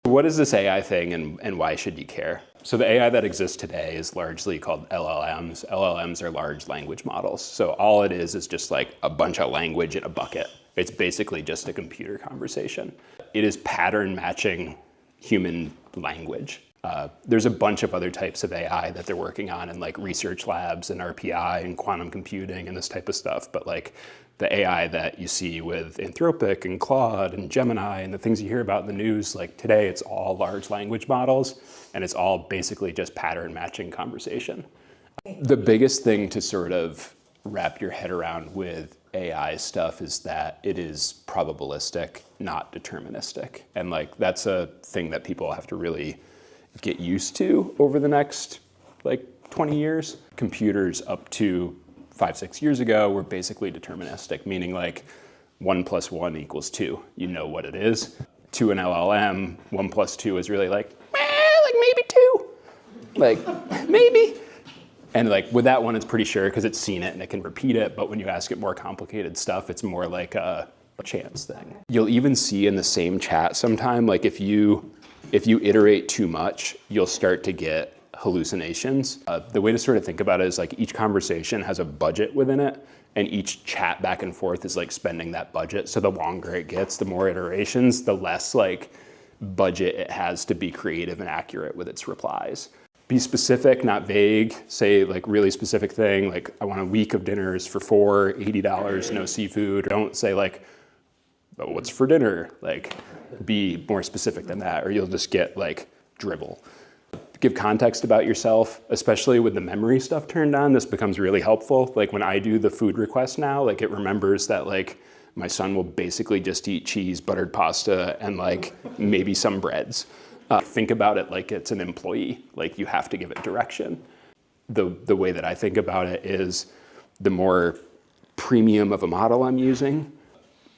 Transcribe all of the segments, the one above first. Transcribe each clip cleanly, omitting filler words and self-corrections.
What is this AI thing and why should you care? So the AI that exists today is largely called LLMs. LLMs are large language models. So all it is just like a bunch of language in a bucket. It's basically just a computer conversation. It is pattern matching human language. There's a bunch of other types of AI that they're working on in like research labs and RPI and quantum computing and this type of stuff. But like the AI that you see with Anthropic and Claude and Gemini and the things you hear about in the news, like today it's all large language models and it's all basically just pattern matching conversation. The biggest thing to sort of wrap your head around with AI stuff is that it is probabilistic, not deterministic. And like that's a thing that people have to really get used to over the next like 20 years. Computers up to 5-6 years ago were basically deterministic, meaning like 1 + 1 = 2. You know what it is. To an LLM, 1 + 2 is really like maybe 2, like maybe. And like with that one, it's pretty sure because it's seen it and it can repeat it. But when you ask it more complicated stuff, it's more like a chance thing. You'll even see in the same chat sometime, like if you iterate too much, you'll start to get hallucinations. The way to sort of think about it is like each conversation has a budget within it and each chat back and forth is like spending that budget. So the longer it gets, the more iterations, the less like budget it has to be creative and accurate with its replies. Be specific, not vague. Say like really specific thing, like I want a week of dinners for $4, $80, no seafood. Don't say like, oh, what's for dinner? Like be more specific than that or you'll just get like dribble. Give context about yourself, especially with the memory stuff turned on. This becomes really helpful. Like when I do the food request now, like it remembers that like my son will basically just eat cheese, buttered pasta, and like maybe some breads. Think about it like it's an employee, like you have to give it direction. The way that I think about it is the more premium of a model I'm using,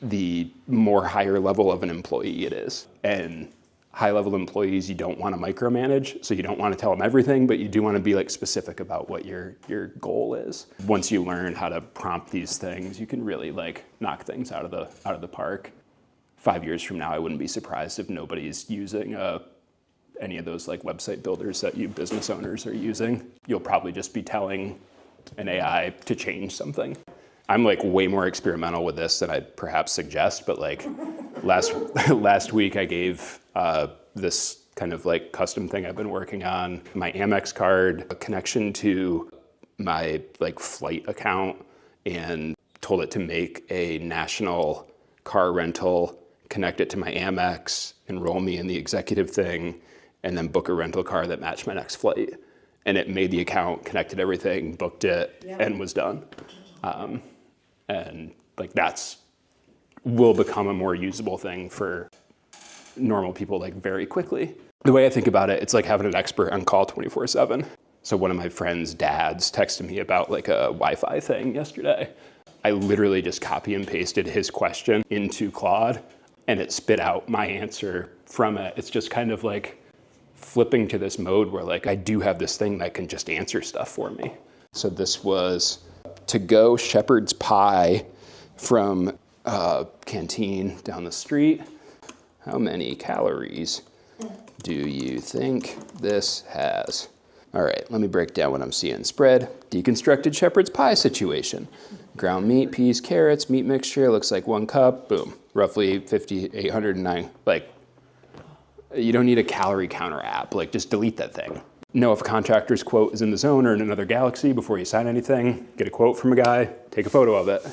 the more higher level of an employee it is. And high level employees, you don't want to micromanage, so you don't want to tell them everything, but you do want to be like specific about what your goal is. Once you learn how to prompt these things, you can really like knock things out of the park. 5 years from now, I wouldn't be surprised if nobody's using any of those like website builders that you business owners are using. You'll probably just be telling an AI to change something. I'm like way more experimental with this than I'd perhaps suggest, but like last week I gave this kind of like custom thing I've been working on, my Amex card, a connection to my like flight account, and told it to make a national car rental, connect it to my Amex, enroll me in the executive thing, and then book a rental car that matched my next flight. And it made the account, connected everything, booked it, and was done. And like will become a more usable thing for normal people like very quickly. The way I think about it, it's like having an expert on call 24/7. So one of my friend's dads texted me about like a Wi-Fi thing yesterday. I literally just copy and pasted his question into Claude and it spit out my answer from it. It's just kind of like flipping to this mode where like I do have this thing that can just answer stuff for me. So this was to-go shepherd's pie from canteen down the street. How many calories do you think this has? All right, let me break down what I'm seeing. Spread, deconstructed shepherd's pie situation. Ground meat, peas, carrots, meat mixture, looks like 1 cup, boom. Roughly 809, like, you don't need a calorie counter app, like just delete that thing. Know if a contractor's quote is in the zone or in another galaxy before you sign anything. Get a quote from a guy, take a photo of it.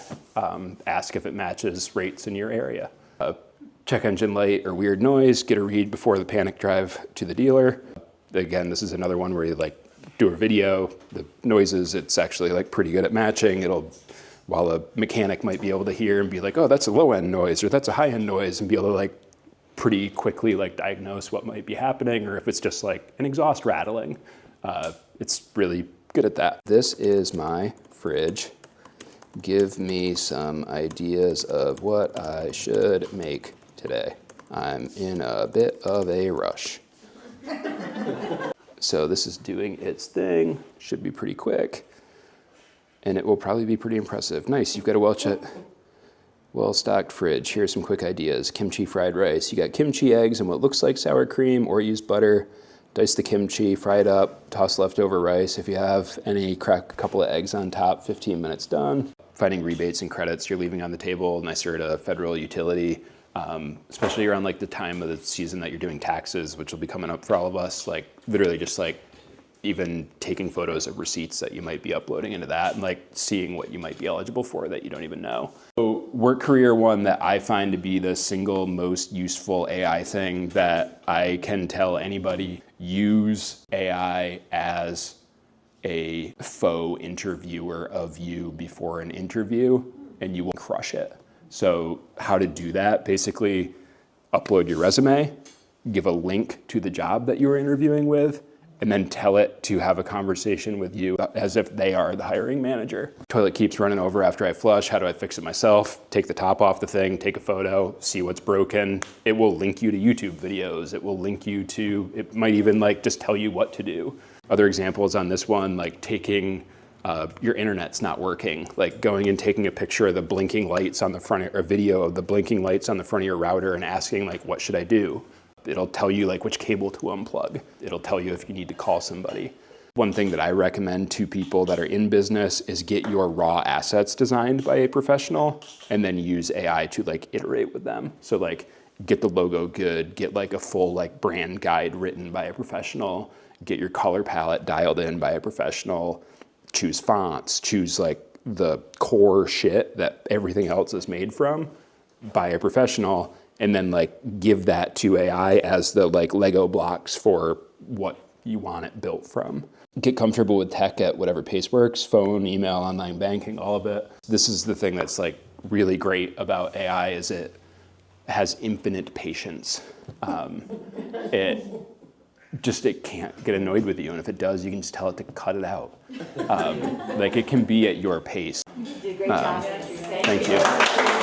Ask if it matches rates in your area. Check engine light or weird noise, get a read before the panic drive to the dealer. Again, this is another one where you like do a video, the noises, it's actually like pretty good at matching. While a mechanic might be able to hear and be like, oh, that's a low end noise or that's a high end noise, and be able to like pretty quickly like diagnose what might be happening, or if it's just like an exhaust rattling. It's really good at that. This is my fridge. Give me some ideas of what I should make today. I'm in a bit of a rush. So this is doing its thing. Should be pretty quick. And it will probably be pretty impressive. Nice, you've got a Welch at Well-stocked fridge. Here's some quick ideas. Kimchi fried rice. You got kimchi eggs and what looks like sour cream, or use butter. Dice the kimchi, fry it up, toss leftover rice. If you have any, crack a couple of eggs on top, 15 minutes done. Finding rebates and credits you're leaving on the table, nicer at a federal utility, especially around like the time of the season that you're doing taxes, which will be coming up for all of us. Like literally just like even taking photos of receipts that you might be uploading into that and like seeing what you might be eligible for that you don't even know. So work career one that I find to be the single most useful AI thing that I can tell anybody: use AI as a faux interviewer of you before an interview and you will crush it. So how to do that? Basically upload your resume, give a link to the job that you were interviewing with, and then tell it to have a conversation with you as if they are the hiring manager. Toilet keeps running over after I flush. How do I fix it myself? Take the top off the thing, take a photo, see what's broken. It will link you to YouTube videos. It will link you to, it might even like just tell you what to do. Other examples on this one, like taking, your internet's not working, like going and taking a picture of the blinking lights on the front, or a video of the blinking lights on the front of your router and asking like, what should I do? It'll tell you like which cable to unplug. It'll tell you if you need to call somebody. One thing that I recommend to people that are in business is get your raw assets designed by a professional and then use AI to like iterate with them. So like get the logo good, get like a full like brand guide written by a professional, get your color palette dialed in by a professional, choose fonts, choose like the core shit that everything else is made from by a professional, and then like give that to AI as the like Lego blocks for what you want it built from. Get comfortable with tech at whatever pace works, phone, email, online banking, all of it. This is the thing that's like really great about AI is it has infinite patience. It can't get annoyed with you, and if it does, you can just tell it to cut it out. Like it can be at your pace. You did a great job. Thank you.